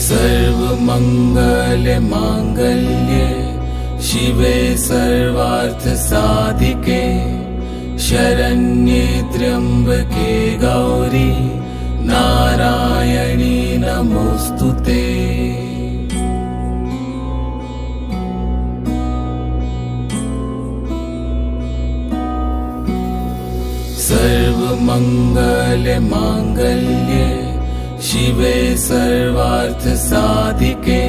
सर्वमंगल मांगल्ये शिवे सर्वार्थ साधिके शरण्ये त्र्यंबके गौरी नारायणी नमोस्तुते। सर्वमंगल मांगल्ये शिवे सर्वार्थ साधिके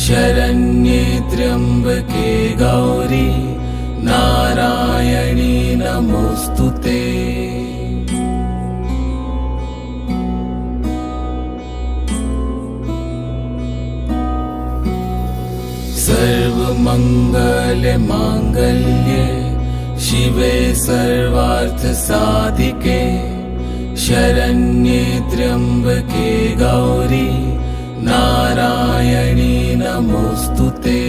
शरण्ये त्र्यंबके गौरी नारायणी नमोस्तुते। सर्वमंगल मांगल्ये शिवे सर्वार्थ साधिके शरण्ये त्र्यंबके गौरी नारायणी नमोस्तुते।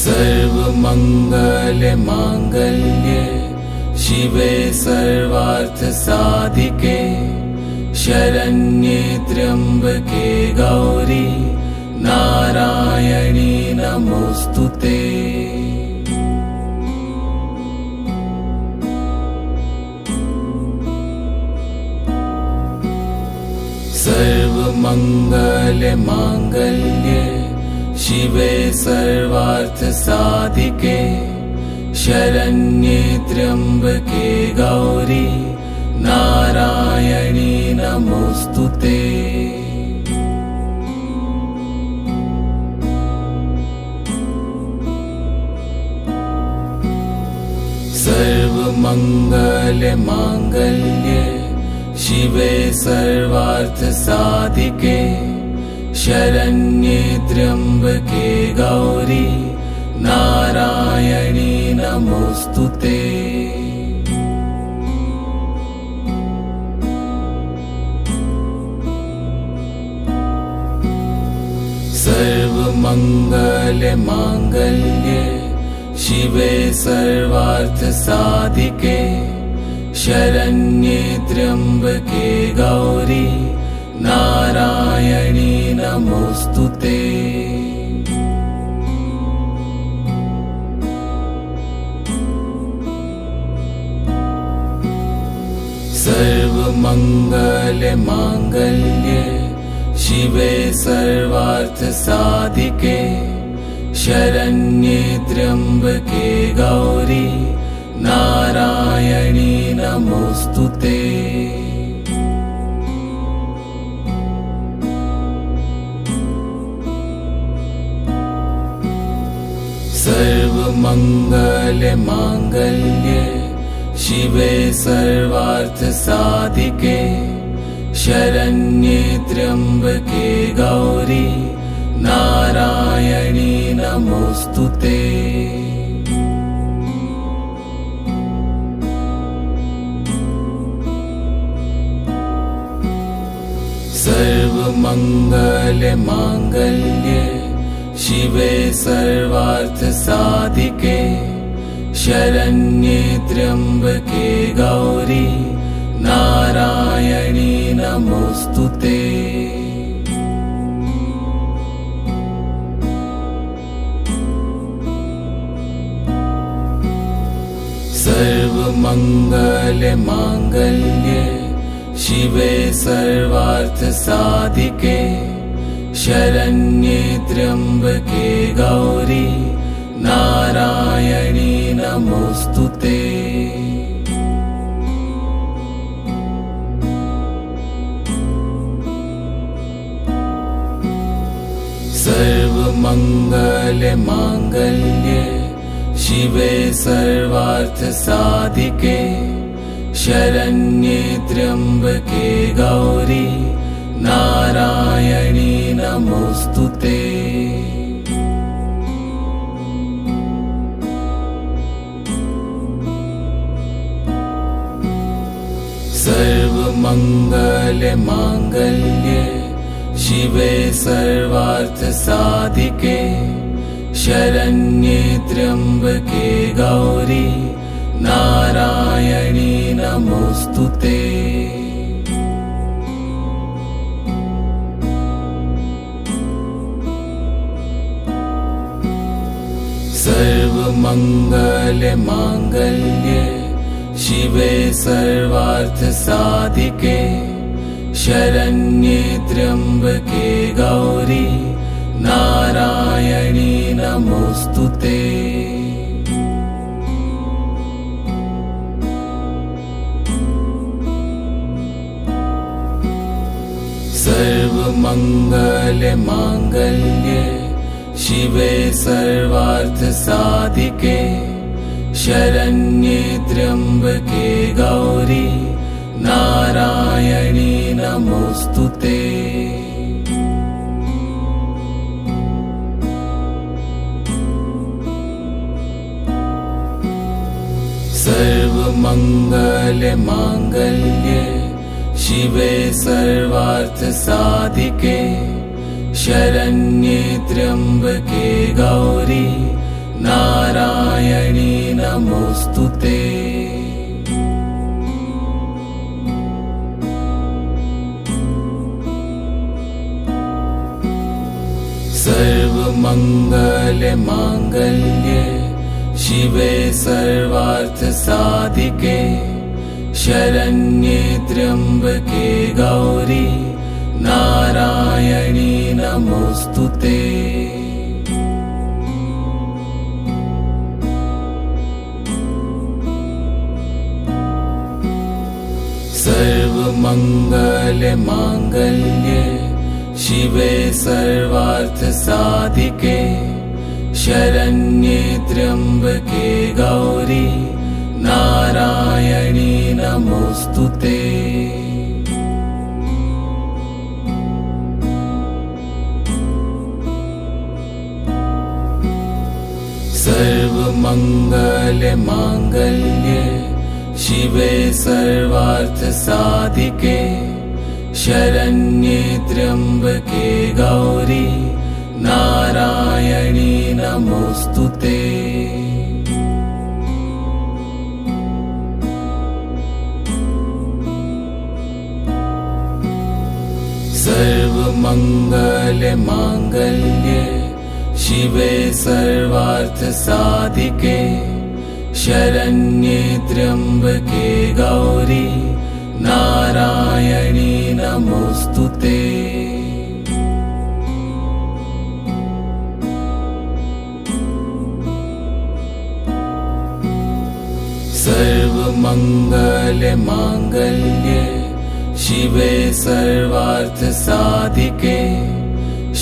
सर्वमंगल मांगल्ये शिवे सर्वार्थ साधिके शरण्ये त्र्यंबके गौरी नारायणी नमोस्तुते। सर्वमंगल मांगल्ये शिवे सर्वार्थ साधिके शरण्ये त्र्यंबके गौरी नारायणी नमोस्तुते। सर्वमंगल मांगल्ये शिवे सर्वार्थ साधिके शरण्ये त्र्यंबके गौरी नारायणी नमोस्तुते। सर्वमंगल मांगल्ये शिवे सर्वार्थ साधिके शरण्ये त्र्यंबके गौरी नारायणी नमोस्तुते। सर्वमंगल मांगल्ये शिवे सर्वार्थ साधिके शरण्ये त्र्यंबके गौरी नारायणी नमोस्तुते। सर्वमंगल मांगल्ये शिवे सर्वार्थ साधिके शरण्ये त्र्यंबके गौरी नारायणी नमोस्तुते। सर्वमंगल मांगल्ये शिवे सर्वार्थ साधिके शरण्ये त्र्यंबके गौरी नारायणी नमोस्तुते। सर्वमंगल मांगल्ये शिवे सर्वार्थ साधिके शरण्ये त्र्यंबके गौरी नारायणी नमोस्तुते। सर्वमंगल मांगल्ये शिवे सर्वार्थ साधिके शरण्ये त्र्यंबके गौरी नारायणी नमोस्तुते। सर्वमंगल मांगल्ये शिवे सर्वार्थ साधिके शरण्ये त्र्यंबके गौरी नारायणी नमोस्तुते। सर्वमङ्गलमाङ्गल्ये शिवे सर्वार्थसाधिके शरण्ये त्र्यम्बके गौरी नारायणी नमोस्तुते। सर्वमङ्गलमाङ्गल्ये शिवे सर्वार्थसाधिके शरण्ये त्र्यम्बके गौरी नारायणी नमोस्तुते। सर्वमङ्गलमाङ्गल्ये शिवे सर्वार्थसाधिके शरण्ये त्र्यम्बके गौरी नारायणी नमोस्तुते। सर्वमङ्गलमाङ्गल्ये शिवे सर्वार्थसाधिके शरण्ये त्र्यम्बके गौरी नारायणी नमोस्तुते। सर्वमङ्गलमाङ्गल्ये शिवे सर्वार्थसाधिके शरण्ये त्र्यम्बके गौरी नारायणी नमोस्तुते। सर्वमङ्गलमाङ्गल्ये शिवे सर्वार्थसाधिके शरण्ये त्र्यम्बके गौरी नारायणी नमोस्तुते। सर्वमङ्गलमाङ्गल्ये शिवे सर्वार्थसाधिके शरण्ये त्र्यम्बके गौरी नारायणी नमोस्तुते। सर्वमङ्गलमाङ्गल्ये शिवे सर्वार्थसाधिके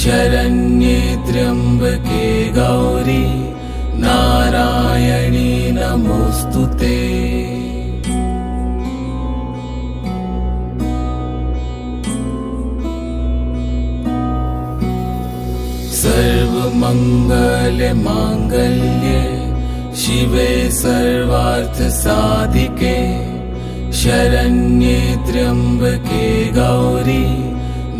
शरण्ये त्र्यम्बके गौरी नारायणी नमोस्तुते। सर्वमङ्गलमाङ्गल्ये शिवे सर्वार्थसाधिके शरण्ये त्र्यम्बके गौरी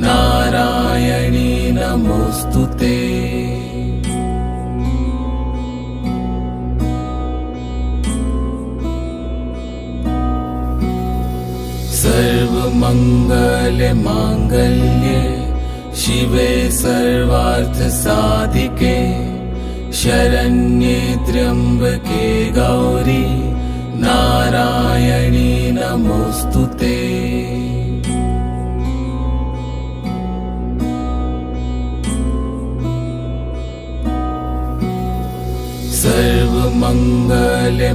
नारायणी नमोस्तुते। सर्वमङ्गलमाङ्गल्ये शिवे सर्वार्थसाधिके शरण्ये त्र्यम्बके गौरी नारायणी नमोस्तुते।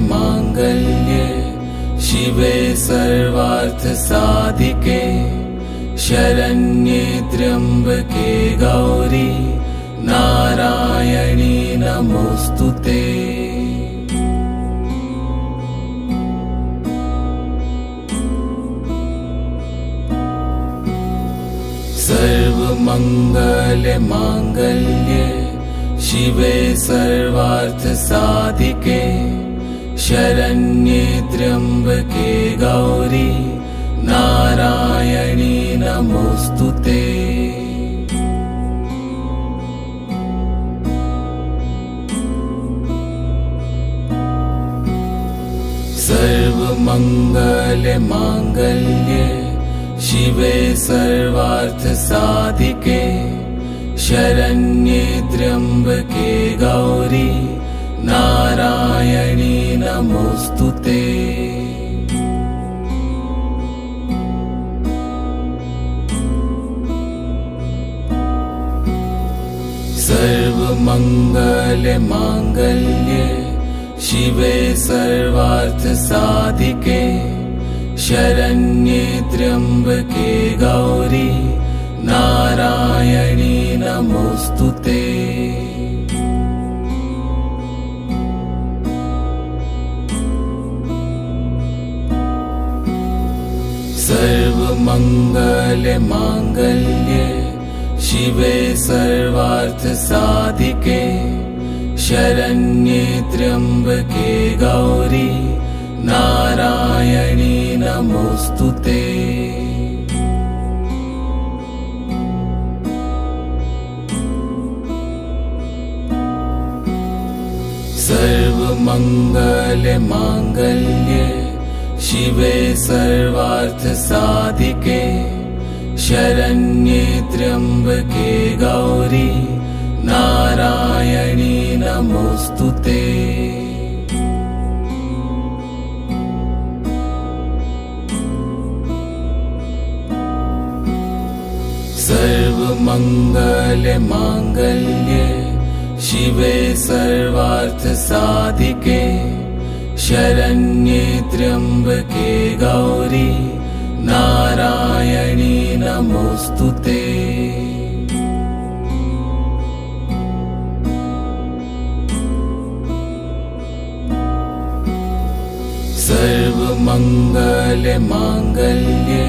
सर्वमङ्गलमाङ्गल्ये शिवे सर्वार्थसाधिके शरण्ये त्र्यम्बके गौरी नारायणी नमोस्तुते। सर्वमङ्गलमाङ्गल्ये शिवे सर्वार्थसाधिके शरण्ये त्र्यम्बके गौरी नारायणी नमोस्तुते। सर्वमङ्गलमाङ्गल्ये शिवे सर्वार्थसाधिके शरण्ये त्र्यम्बके गौरी नारायणी नमोऽस्तुते। सर्वमङ्गलमाङ्गल्ये शिवे सर्वार्थसाधिके शरण्ये त्र्यम्बके गौरी नारायणी नमोऽस्तुते। सर्वमङ्गलमाङ्गल्ये शिवे सर्वार्थसाधिके शरण्ये त्र्यम्बके गौरी नारायणी नमोऽस्तुते। सर्वमङ्गलमाङ्गल्ये शिवे सर्वार्थसाधिके शरण्ये त्र्यम्बके गौरी नारायणी नमोऽस्तुते। सर्वमङ्गलमाङ्गल्ये शिवे सर्वार्थसाधिके शरण्ये त्र्यम्बके गौरी नारायणी नमोऽस्तुते। सर्वमङ्गलमाङ्गल्ये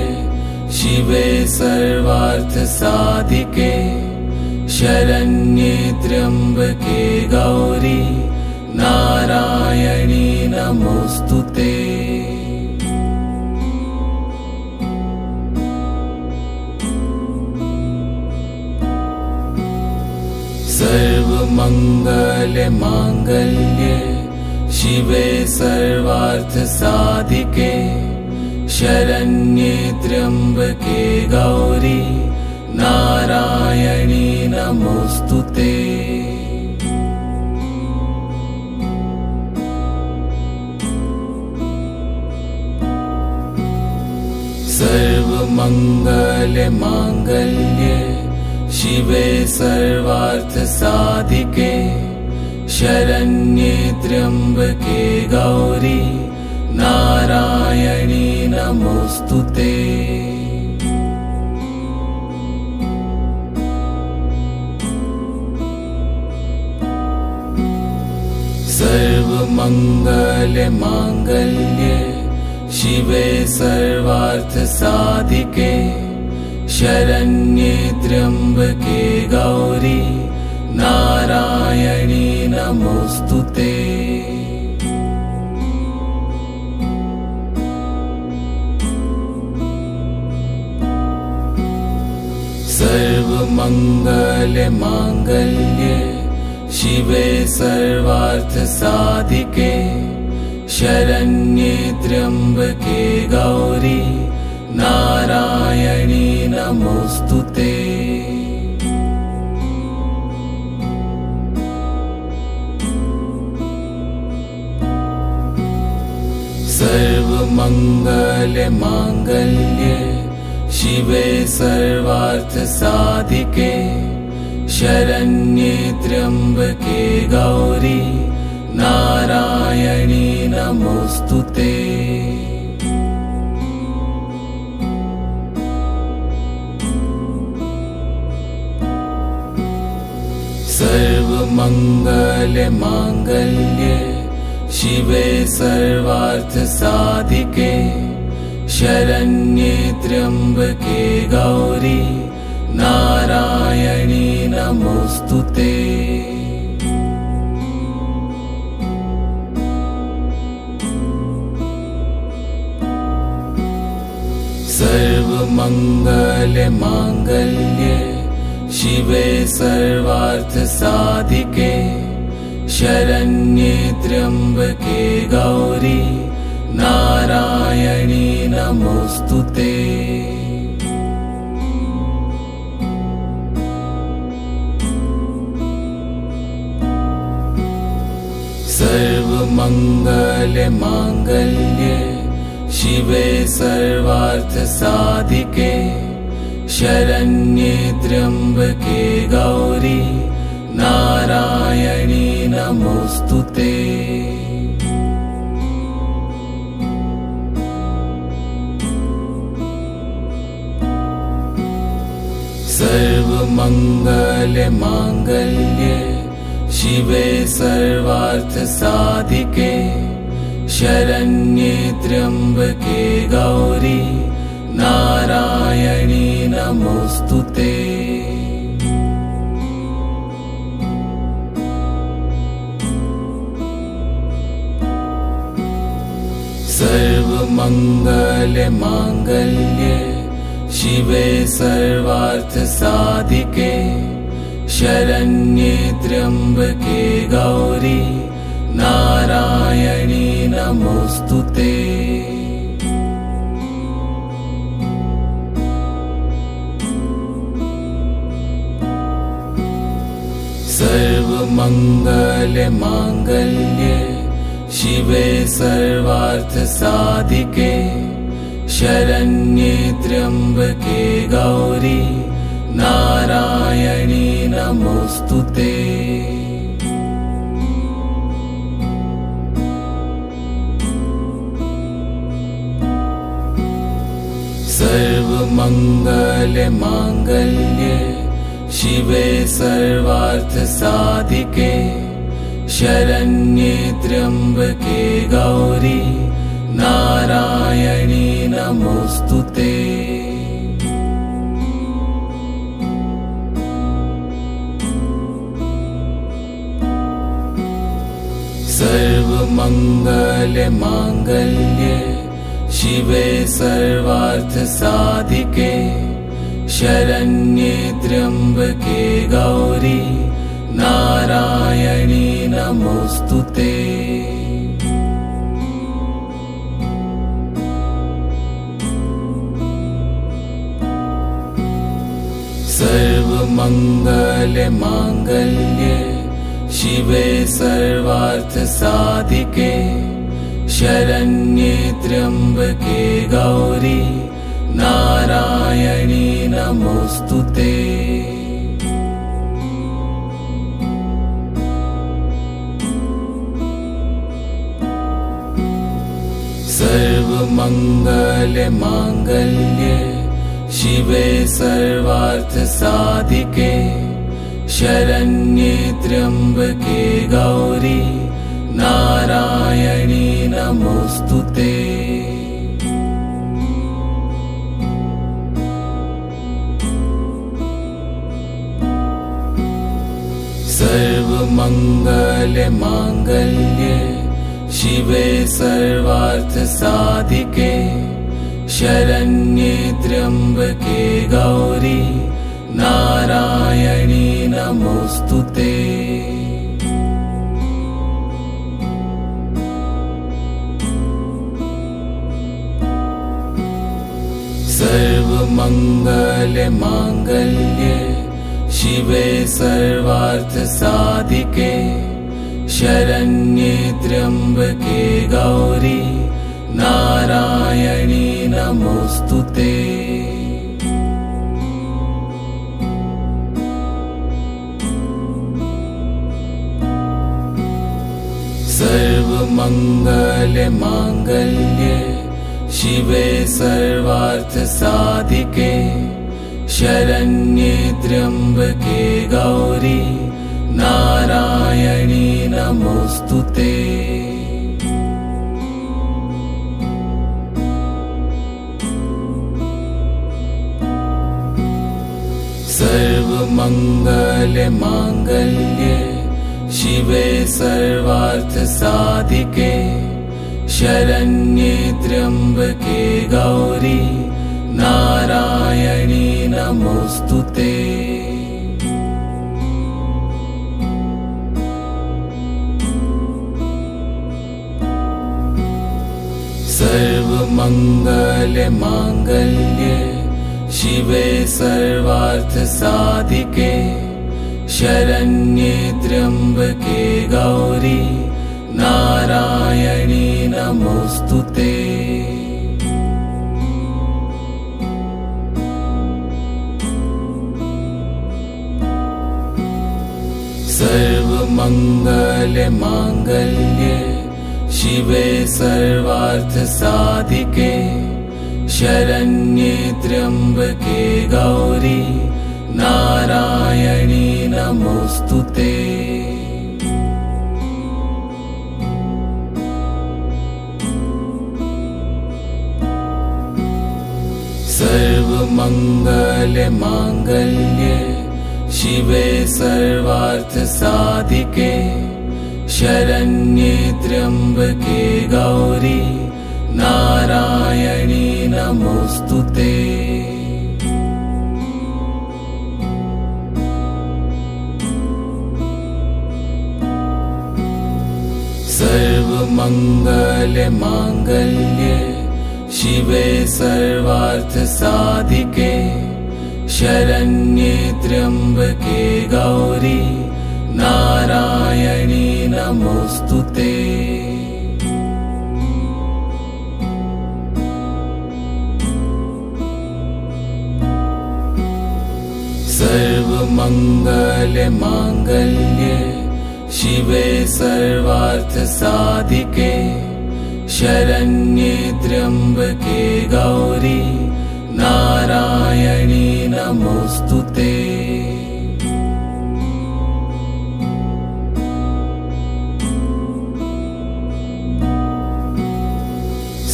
शिवे सर्वार्थसाधिके शरण्ये त्र्यम्बके गौरी नारायणी नमोऽस्तुते। सर्वमङ्गलमाङ्गल्ये शिवे सर्वार्थसाधिके शरण्ये त्र्यम्बके गौरी नारायणी नमोऽस्तुते। सर्वमङ्गलमाङ्गल्ये शिवे सर्वार्थसाधिके शरण्ये त्र्यम्बके गौरी नारायणी नमोऽस्तुते। सर्वमङ्गलमाङ्गल्ये शिवे सर्वार्थसाधिके शरण्ये त्र्यम्बके गौरी नारायणी नमोऽस्तुते। सर्वमङ्गलमाङ्गल्ये शिवे सर्वार्थसाधिके शरण्ये त्र्यम्बके गौरी नारायणी नमोऽस्तुते। सर्वमङ्गलमाङ्गल्ये शिवे सर्वार्थसाधिके शरण्ये त्र्यम्बके गौरी नारायणी नमोऽस्तुते। सर्वमङ्गलमाङ्गल्ये शिवे सर्वार्थसाधिके शरण्ये त्र्यम्बके गौरी नारायणी नमोऽस्तुते। सर्वमङ्गलमाङ्गल्ये शिवे सर्वार्थसाधिके शरण्ये त्र्यम्बके गौरी नारायणी नमोस्तुते। सर्वमङ्गलमाङ्गल्ये शिवे सर्वार्थसाधिके शरण्ये त्र्यम्बके गौरी नारायणी नमोस्तुते। सर्वमङ्गलमाङ्गल्ये शिवे सर्वार्थसाधिके शरण्ये त्र्यम्बके गौरी नारायणी नमोस्तुते। सर्वमङ्गलमाङ्गल्ये शिवे सर्वार्थसाधिके शरण्ये त्र्यम्बके गौरी नारायणी नमोस्तुते। सर्वमङ्गलमाङ्गल्ये शिवे सर्वार्थसाधिके शरण्ये त्र्यम्बके गौरी नारायणी नमोस्तुते। सर्वमङ्गलमाङ्गल्ये शिवे सर्वार्थसाधिके शरण्ये त्र्यम्बके गौरी नारायणी नमोस्तुते। सर्वमङ्गलमाङ्गल्ये शिवे सर्वार्थसाधिके शरण्ये त्र्यम्बके गौरी नारायणी नमोस्तुते। सर्वमङ्गलमाङ्गल्ये शिवे सर्वार्थसाधिके शरण्ये त्र्यम्बके गौरी नारायणी नमोस्तुते। सर्वमङ्गलमाङ्गल्ये शिवे सर्वार्थसाधिके शरण्ये त्र्यम्बके गौरी नारायणी नमोस्तुते। सर्वमङ्गलमाङ्गल्ये शिवे सर्वार्थसाधिके शरण्ये त्र्यम्बके गौरी नारायणी नमोस्तुते। सर्वमङ्गलमाङ्गल्ये शिवे सर्वार्थसाधिके शरण्ये त्र्यम्बके गौरी नारायणी नमोस्तुते। सर्वमङ्गलमाङ्गल्ये शिवे सर्वार्थसाधिके शरण्ये त्र्यम्बके गौरी नारायणी नमोस्तुते। सर्वमङ्गलमाङ्गल्ये शिवे सर्वार्थसाधिके शरण्ये त्र्यम्बके गौरी नारायणी नमोस्तुते। सर्वमङ्गलमाङ्गल्ये शिवे सर्वार्थसाधिके शरण्ये त्र्यम्बके गौरी नारायणी नमोऽस्तुते। सर्वमङ्गलमाङ्गल्ये शिवे सर्वार्थसाधिके शरण्ये त्र्यम्बके गौरी नारायणी नमोऽस्तुते। सर्वमङ्गलमाङ्गल्ये शिवे सर्वार्थसाधिके शरण्ये त्र्यम्बके गौरी नारायणी नमोऽस्तुते। सर्वमङ्गलमाङ्गल्ये शिवे सर्वार्थसाधिके शरण्ये त्र्यम्बके गौरी नारायणी नमोऽस्तुते। सर्वमङ्गलमाङ्गल्ये शिवे सर्वार्थसाधिके शरण्ये त्र्यम्बके गौरी नारायणी नमोऽस्तुते।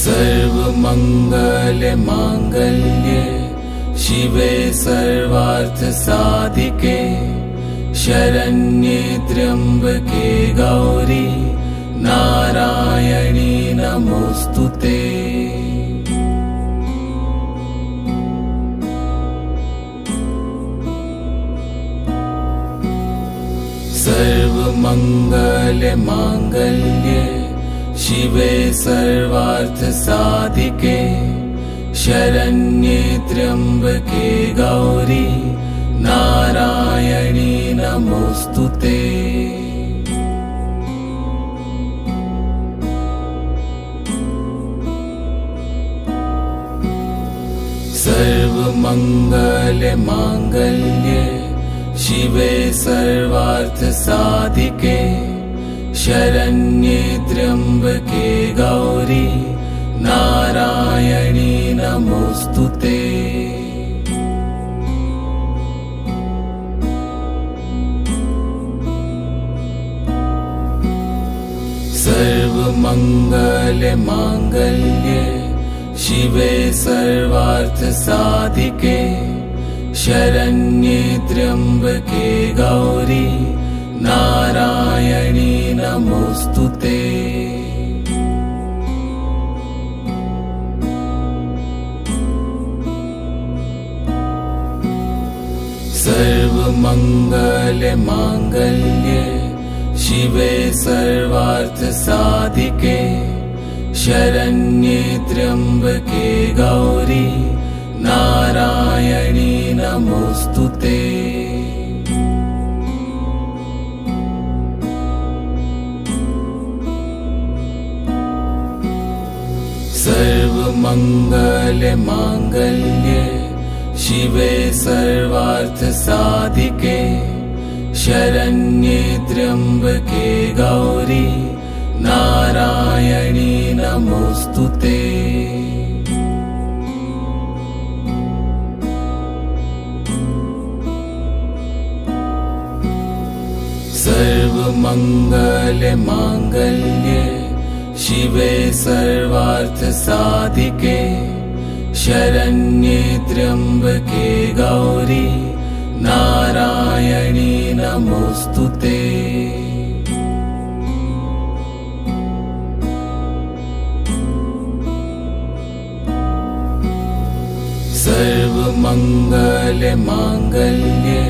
सर्वमङ्गलमाङ्गल्ये शिवे सर्वार्थसाधिके शरण्ये त्र्यम्बके गौरी नारायणी नमोऽस्तुते। सर्वमङ्गलमाङ्गल्ये शिवे सर्वार्थसाधिके शरण्ये त्र्यम्बके गौरी नारायणी नमोऽस्तुते। सर्वमङ्गलमाङ्गल्ये शिवे सर्वार्थसाधिके शरण्ये त्र्यम्बके गौरी नारायणी नमोऽस्तुते। सर्वमङ्गलमाङ्गल्ये शिवे सर्वार्थसाधिके शरण्ये त्र्यम्बके गौरी नारायणी नमोऽस्तुते। सर्वमङ्गलमाङ्गल्ये शिवे सर्वार्थसाधिके शरण्ये त्र्यम्बके गौरी नारायणी नमोऽस्तुते। सर्वमङ्गलमाङ्गल्ये शिवे सर्वार्थसाधिके शरण्ये त्र्यम्बके गौरी नारायणी नमोऽस्तुते। सर्वमङ्गलमाङ्गल्ये शिवे सर्वार्थसाधिके शरण्ये त्र्यम्बके गौरी नारायणी नमोऽस्तुते। सर्वमङ्गलमाङ्गल्ये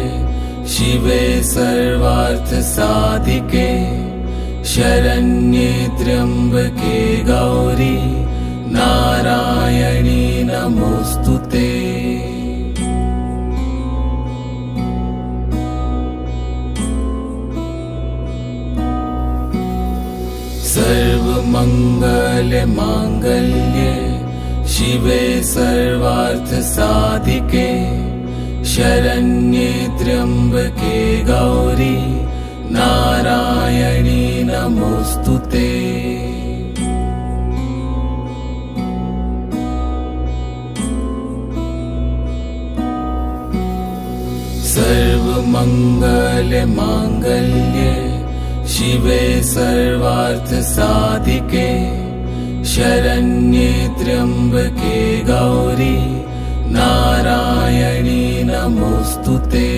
शिवे सर्वार्थसाधिके शरण्ये त्र्यम्बके गौरी नारायणी नमोस्तुते। सर्वमङ्गलमाङ्गल्ये शिवे सर्वार्थसाधिके शरण्ये त्र्यम्बके गौरी नारायणी नमोस्तुते। सर्वमङ्गलमाङ्गल्ये शिवे सर्वार्थसाधिके शरण्ये त्र्यम्बके गौरी नारायणी नमोस्तुते।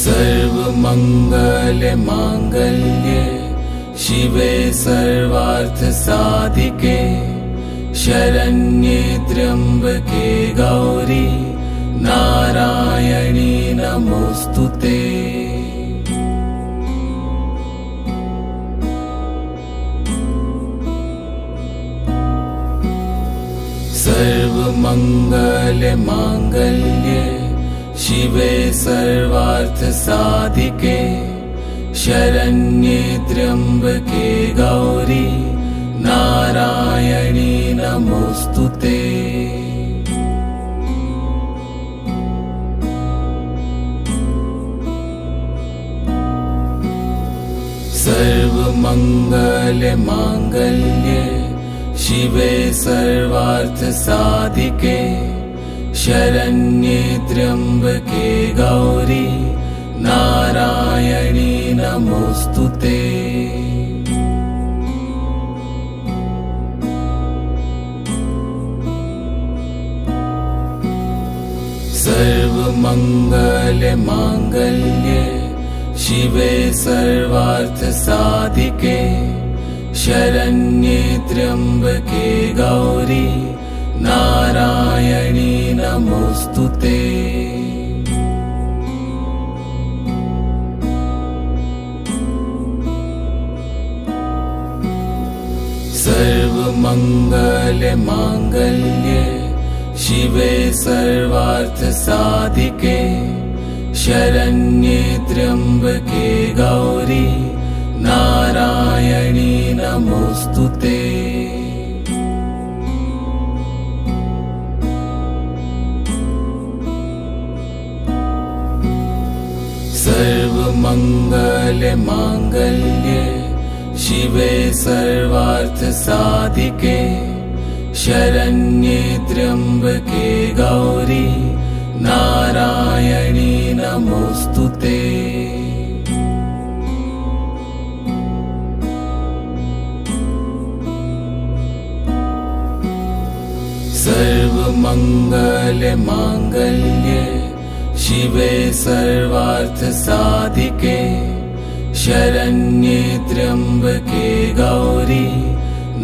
सर्वमङ्गलमाङ्गल्ये शिवे सर्वार्थसाधिके शरण्ये त्र्यम्बके गौरी नारायणी नमोस्तुते। सर्वमङ्गलमाङ्गल्ये शिवे सर्वार्थसाधिके शरण्ये त्र्यम्बके गौरी नारायणी नमोस्तुते। सर्वमङ्गलमाङ्गल्ये शिवे सर्वार्थसाधिके शरण्ये त्र्यम्बके गौरी नारायणी नमोस्तुते। सर्वमङ्गलमाङ्गल्ये शिवे सर्वार्थसाधिके शरण्ये त्र्यम्बके गौरी नारायणी नमोस्तुते। सर्वमङ्गलमाङ्गल्ये शिवे सर्वार्थसाधिके शरण्ये त्र्यम्बके गौरी नारायणी नमोस्तुते। सर्वमङ्गलमाङ्गल्ये शिवे सर्वार्थसाधिके शरण्ये त्र्यम्बके गौरी नारायणी नमोस्तुते। सर्वमङ्गलमाङ्गल्ये शिवे सर्वार्थसाधिके शरण्ये त्र्यम्बके गौरी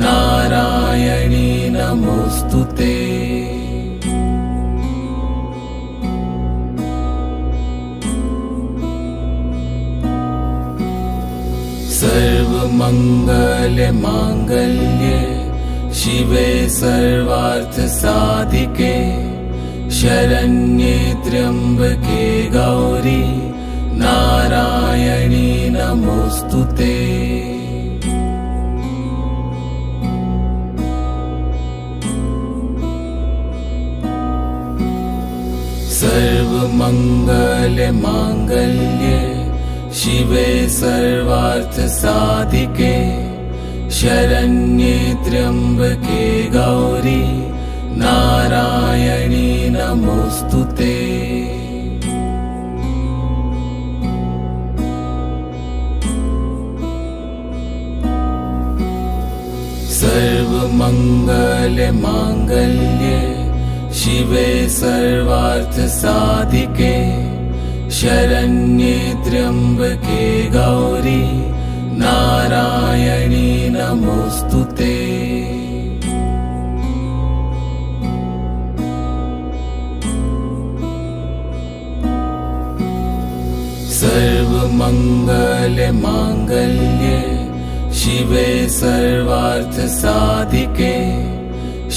नारायणी नमोस्तुते। सर्वमङ्गलमाङ्गल्ये शिवे सर्वार्थसाधिके शरण्ये त्र्यम्बके गौरी नारायणी नमोस्तुते। सर्वमङ्गलमाङ्गल्ये शिवे सर्वार्थसाधिके शरण्ये त्र्यम्बके गौरी नारायणी नमोस्तुते। सर्वमङ्गलमाङ्गल्ये शिवे सर्वार्थसाधिके शरण्ये त्र्यम्बके गौरी नारायणी नमोस्तुते। सर्वमङ्गलमाङ्गल्ये शिवे सर्वार्थसाधिके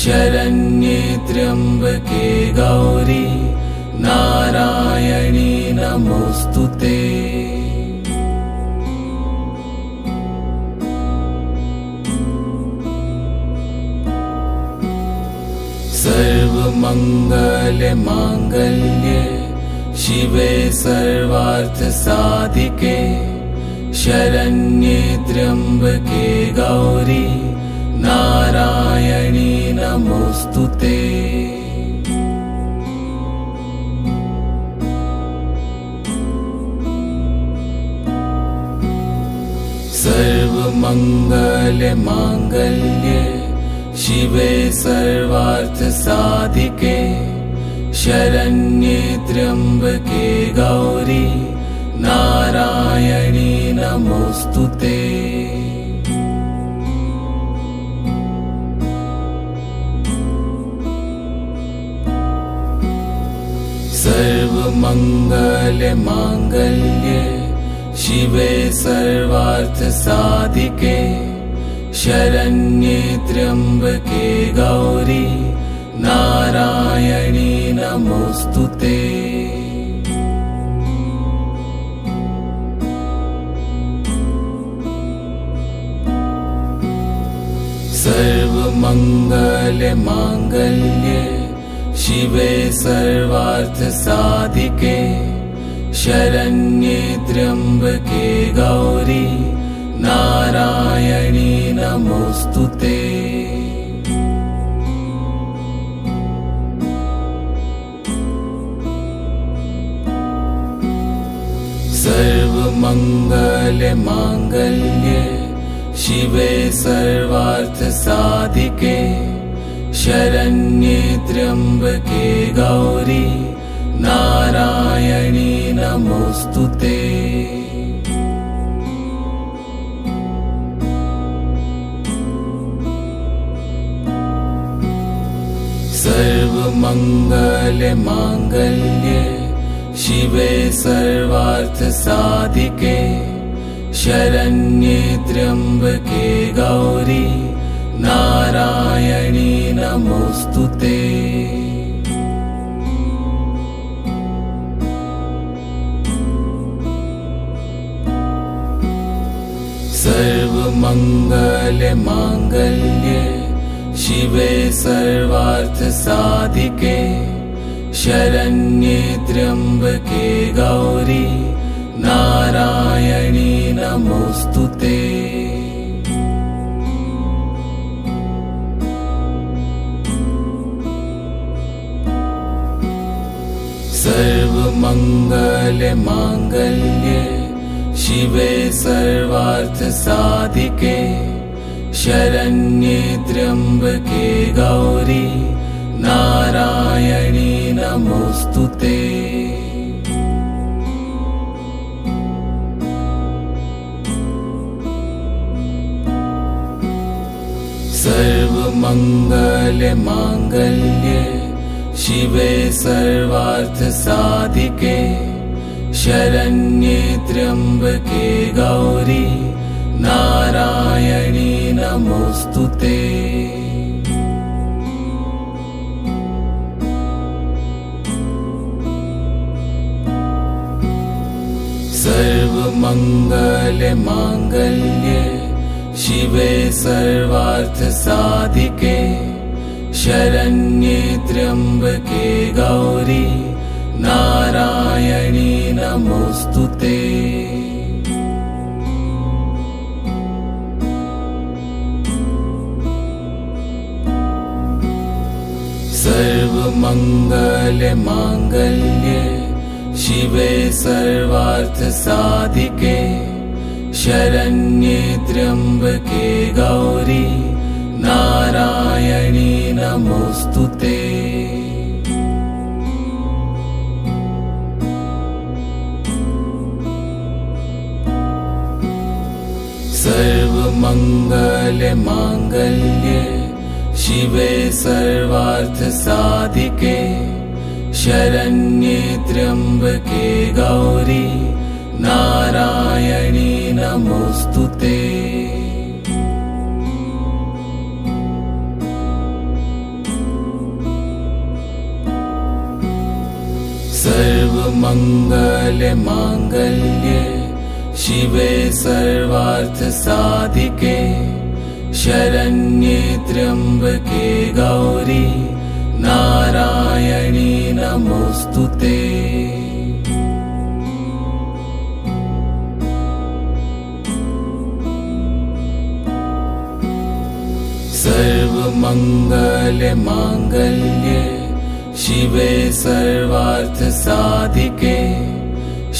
शरण्ये त्र्यम्बके गौरी नारायणी नमोऽस्तुते। सर्वमङ्गलमाङ्गल्ये शिवे सर्वार्थसाधिके शरण्ये त्र्यम्बके गौरी नारायणी नमोऽस्तुते। सर्वमङ्गलमाङ्गल्ये शिवे सर्वार्थसाधिके शरण्ये त्र्यम्बके गौरी नारायणी नमोऽस्तुते। सर्वमङ्गलमाङ्गल्ये शिवे सर्वार्थसाधिके शरण्ये त्र्यम्बके गौरी नारायणी नमोऽस्तुते। सर्वमङ्गलमाङ्गल्ये शिवे सर्वार्थसाधिके शरण्ये त्र्यम्बके गौरी नारायणी नमोऽस्तुते। सर्वमङ्गलमाङ्गल्ये शिवे सर्वार्थसाधिके शरण्ये त्र्यम्बके गौरी नारायणी नमोऽस्तुते। सर्वमङ्गलमाङ्गल्ये शिवे सर्वार्थसाधिके शरण्ये त्र्यम्बके गौरी नारायणी नमोऽस्तुते। सर्वमङ्गलमाङ्गल्ये शिवे सर्वार्थसाधिके शरण्ये त्र्यम्बके गौरी नारायणी नमोऽस्तुते। सर्वमङ्गलमाङ्गल्ये शिवे सर्वार्थसाधिके शरण्ये त्र्यम्बके गौरी नारायणी नमोऽस्तुते। सर्वमङ्गलमाङ्गल्ये शिवे सर्वार्थसाधिके शरण्ये त्र्यम्बके गौरी नारायणी नमोऽस्तुते। सर्वमङ्गलमाङ्गल्ये शिवे सर्वार्थसाधिके शरण्ये त्र्यम्बके गौरी नारायणी नमोऽस्तुते। सर्वमङ्गलमाङ्गल्ये शिवे सर्वार्थसाधिके शरण्ये त्र्यम्बके गौरी नारायणी नमोऽस्तुते। सर्वमङ्गलमाङ्गल्ये शिवे सर्वार्थसाधिके शरण्ये त्र्यम्बके गौरी नारायणी नमोस्तुते। सर्वमङ्गलमाङ्गल्ये शिवे सर्वार्थसाधिके शरण्ये त्र्यम्बके गौरी नारायणी नमोस्तुते। सर्वमङ्गलमाङ्गल्ये शिवे सर्वार्थसाधिके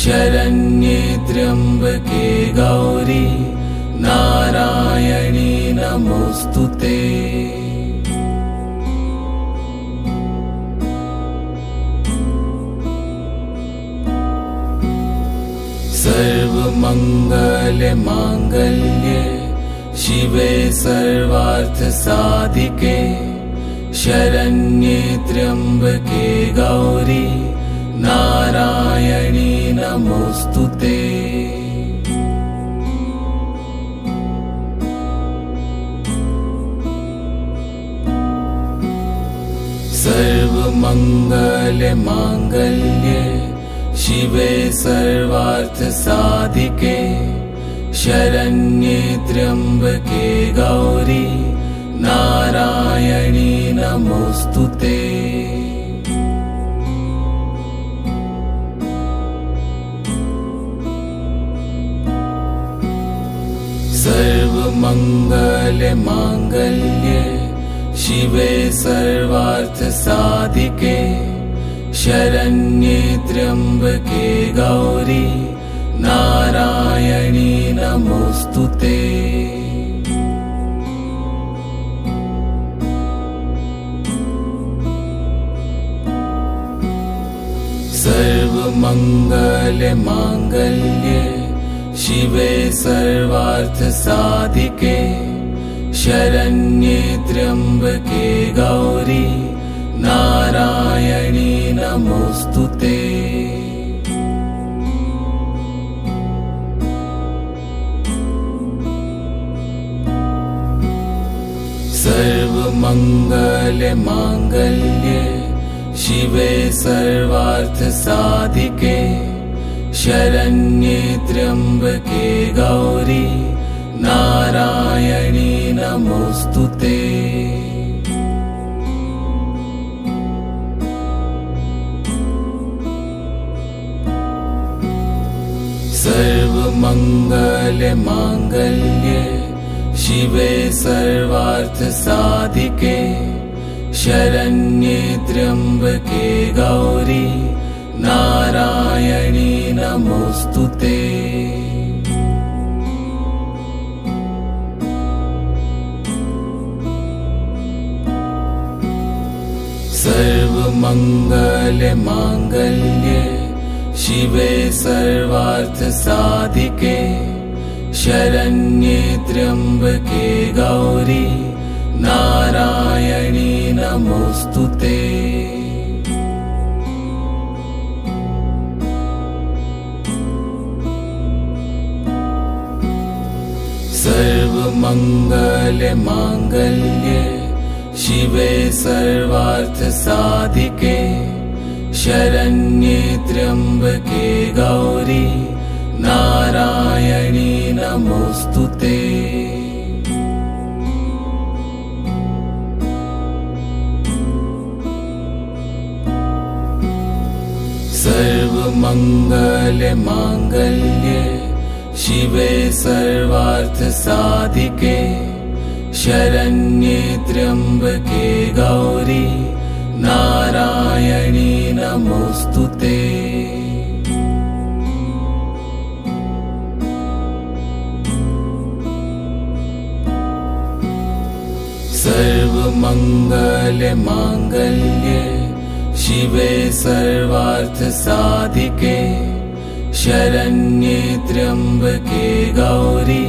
शरण्ये त्र्यम्बके गौरी नारायणी नमोस्तुते। सर्वमङ्गलमाङ्गल्ये शिवे सर्वार्थसाधिके शरण्ये त्र्यम्बके गौरी नारायणी नमोस्तुते। सर्वमङ्गलमाङ्गल्ये शिवे सर्वार्थसाधिके शरण्ये त्र्यम्बके गौरी नारायणी नमोस्तुते। सर्वमङ्गलमाङ्गल्ये शिवे सर्वार्थसाधिके शरण्ये त्र्यम्बके गौरी नारायणी नमोस्तुते। सर्वमङ्गलमाङ्गल्ये शिवे सर्वार्थसाधिके शरण्ये त्र्यम्बके गौरी नारायणी नमोस्तुते। सर्वमङ्गलमाङ्गल्ये शिवे सर्वार्थसाधिके शरण्ये त्र्यम्बके गौरी नारायणी नमोस्तुते। सर्वमङ्गलमाङ्गल्ये शिवे सर्वार्थसाधिके शरण्ये त्र्यम्बके गौरी नारायणी नमोस्तुते। सर्वमङ्गलमाङ्गल्ये शिवे सर्वार्थसाधिके शरण्ये त्र्यम्बके गौरी नारायणी नमोस्तुते। सर्वमङ्गलमाङ्गल्ये शिवे सर्वार्थसाधिके शरण्ये त्र्यम्बके गौरी नारायणी नमोस्तुते। सर्वमङ्गलमाङ्गल्ये शिवे सर्वार्थसाधिके शरण्ये त्र्यम्बके गौरी नारायणी नमोस्तुते। सर्वमङ्गलमाङ्गल्ये शिवे सर्वार्थसाधिके शरण्ये त्र्यम्बके गौरी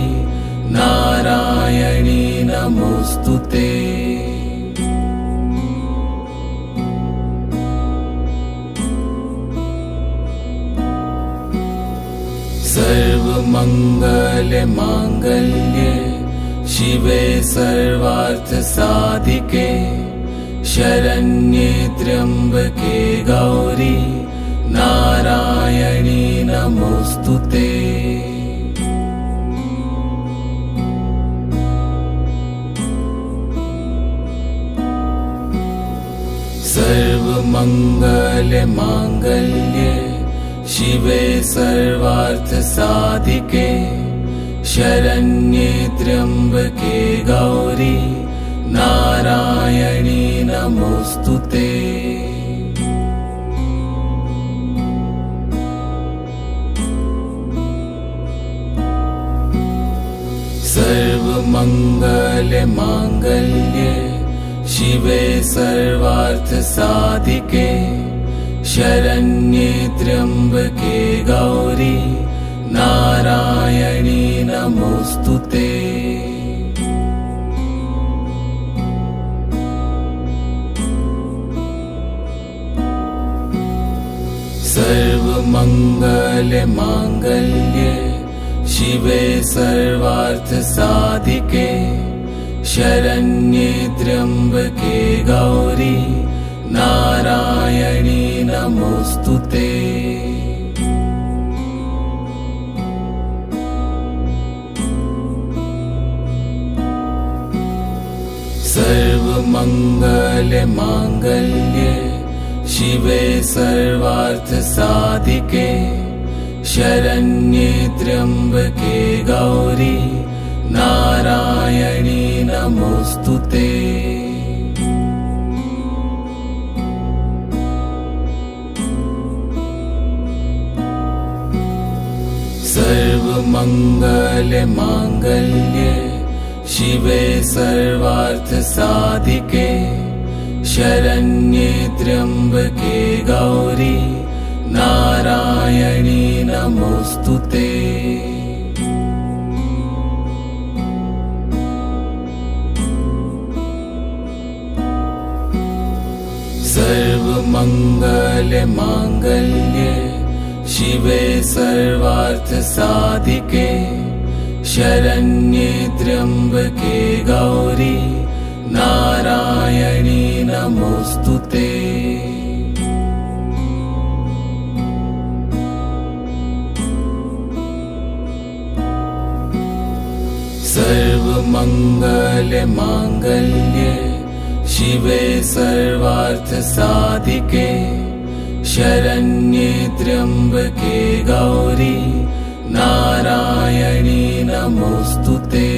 नारायणी नमोस्तुते। सर्वमङ्गलमाङ्गल्ये शिवे सर्वार्थसाधिके शरण्ये त्र्यम्बके गौरी नारायणी नमोऽस्तुते। सर्वमङ्गलमाङ्गल्ये शिवे सर्वार्थसाधिके शरण्ये त्र्यम्बके गौरी नारायणी नमोऽस्तुते। सर्वमङ्गलमाङ्गल्ये शिवे सर्वार्थसाधिके शरण्ये त्र्यम्बके गौरी नारायणी नमोऽस्तुते। सर्वमङ्गलमाङ्गल्ये शिवे सर्वार्थसाधिके शरण्ये त्र्यम्बके गौरी नारायणी नमोऽस्तुते। सर्वमङ्गलमाङ्गल्ये शिवे सर्वार्थसाधिके शरण्ये त्र्यम्बके गौरी नारायणी नमोऽस्तुते। सर्वमङ्गलमाङ्गल्ये शिवे सर्वार्थसाधिके शरण्ये त्र्यम्बके गौरी नारायणी नमोऽस्तुते। सर्वमङ्गलमाङ्गल्ये शिवे सर्वार्थसाधिके शरण्ये त्र्यम्बके गौरी नारायणी नमोऽस्तुते। सर्वमङ्गलमाङ्गल्ये शिवे सर्वार्थसाधिके शरण्ये त्र्यम्बके गौरी नारायणी नमोऽस्तुते।